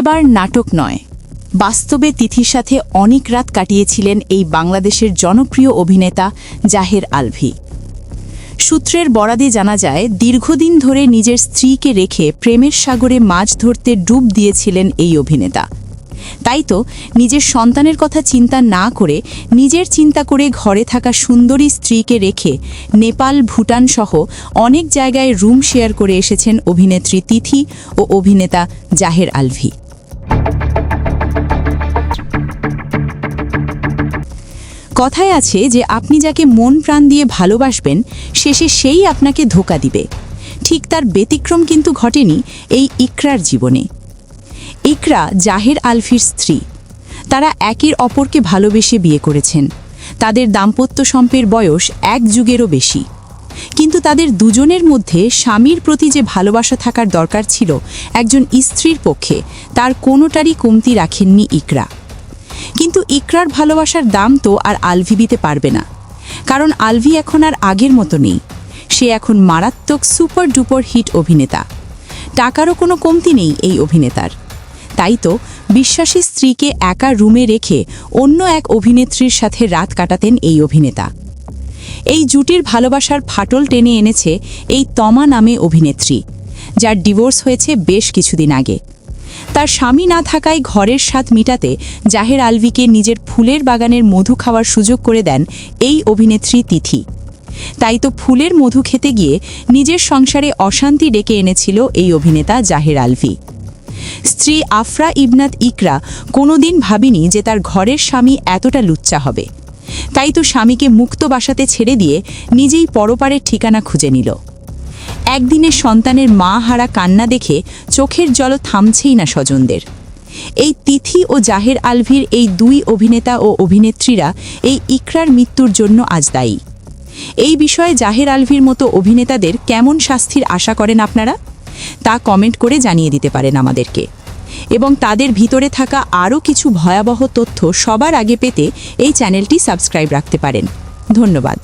এবার নাটক নয়, বাস্তবে তিথির সাথে অনেক রাত কাটিয়েছিলেন এই বাংলাদেশের জনপ্রিয় অভিনেতা জাহের আলভী। সূত্রের বরাতে জানা যায়, দীর্ঘদিন ধরে নিজের স্ত্রীকে রেখে প্রেমের সাগরে মাছ ধরতে ডুব দিয়েছিলেন এই অভিনেতা। তাই তো নিজের সন্তানের কথা চিন্তা না করে নিজের চিন্তা করে ঘরে থাকা সুন্দরী স্ত্রীকে রেখে নেপাল, ভুটান সহ অনেক জায়গায় রুম শেয়ার করে এসেছেন অভিনেত্রী তিথি ও অভিনেতা জাহের আলভী। কথায় আছে যে আপনি যাকে মন প্রাণ দিয়ে ভালোবাসবেন শেষে সেই আপনাকে ধোঁকা দিবে। ঠিক তার ব্যতিক্রম কিন্তু ঘটেনি এই ইকরার জীবনে। ইকরা জাহের আলভীর স্ত্রী। তারা একের অপরকে ভালোবেসে বিয়ে করেছেন। তাদের দাম্পত্য সম্পর্কের বয়স 1 যুগেরও বেশি। কিন্তু তাদের দুজনের মধ্যে স্বামীর প্রতি যে ভালোবাসা থাকার দরকার ছিল একজন স্ত্রীর পক্ষে, তার কোনোটারই কমতি রাখেননি ইকরা। কিন্তু ইকরার ভালোবাসার দাম তো আর আলভী দিতে পারবে না, কারণ আলভী এখন আর আগের মতো নেই। সে এখন মারাত্মক সুপার ডুপার হিট অভিনেতা। টাকারও কোনো কমতি নেই এই অভিনেতার। তাই তো বিশ্বাসী স্ত্রীকে একা রুমে রেখে অন্য এক অভিনেত্রীর সাথে রাত কাটাতেন এই অভিনেতা। এই জুটির ভালোবাসার ফাটল টেনে এনেছে এই তমা নামে অভিনেত্রী, যার ডিভোর্স হয়েছে বেশ কিছুদিন আগে। তার স্বামী না থাকায় ঘরের স্বাদ মিটাতে জাহের আলভীকে নিজের ফুলের বাগানের মধু খাওয়ার সুযোগ করে দেন এই অভিনেত্রী তিথি। তাই তো ফুলের মধু খেতে গিয়ে নিজের সংসারে অশান্তি ডেকে এনেছিল এই অভিনেতা জাহের আলভী। স্ত্রী আফরা ইবনাত ইকরা কোনোদিন ভাবেনি যে তার ঘরের স্বামী এতটা লুচ্চা হবে। তাই তো স্বামীকে মুক্ত বাসাতে ছেড়ে দিয়ে নিজেই পরপারের ঠিকানা খুঁজে নিল। একদিনে সন্তানের মা হারা কান্না দেখে চোখের জল থামছেই না স্বজনদের। এই তিথি ও জাহের আলভীর এই দুই অভিনেতা ও অভিনেত্রীরা এই ইকরার মৃত্যুর জন্য আজ দায়ী। এই বিষয়ে জাহের আলভীর মতো অভিনেতাদের কেমন শাস্তির আশা করেন আপনারা, তা কমেন্ট করে জানিয়ে দিতে পারেন আমাদেরকে। এবং তাদের ভিতরে থাকা আরও কিছু ভয়াবহ তথ্য সবার আগে পেতে এই চ্যানেলটি সাবস্ক্রাইব রাখতে পারেন। ধন্যবাদ।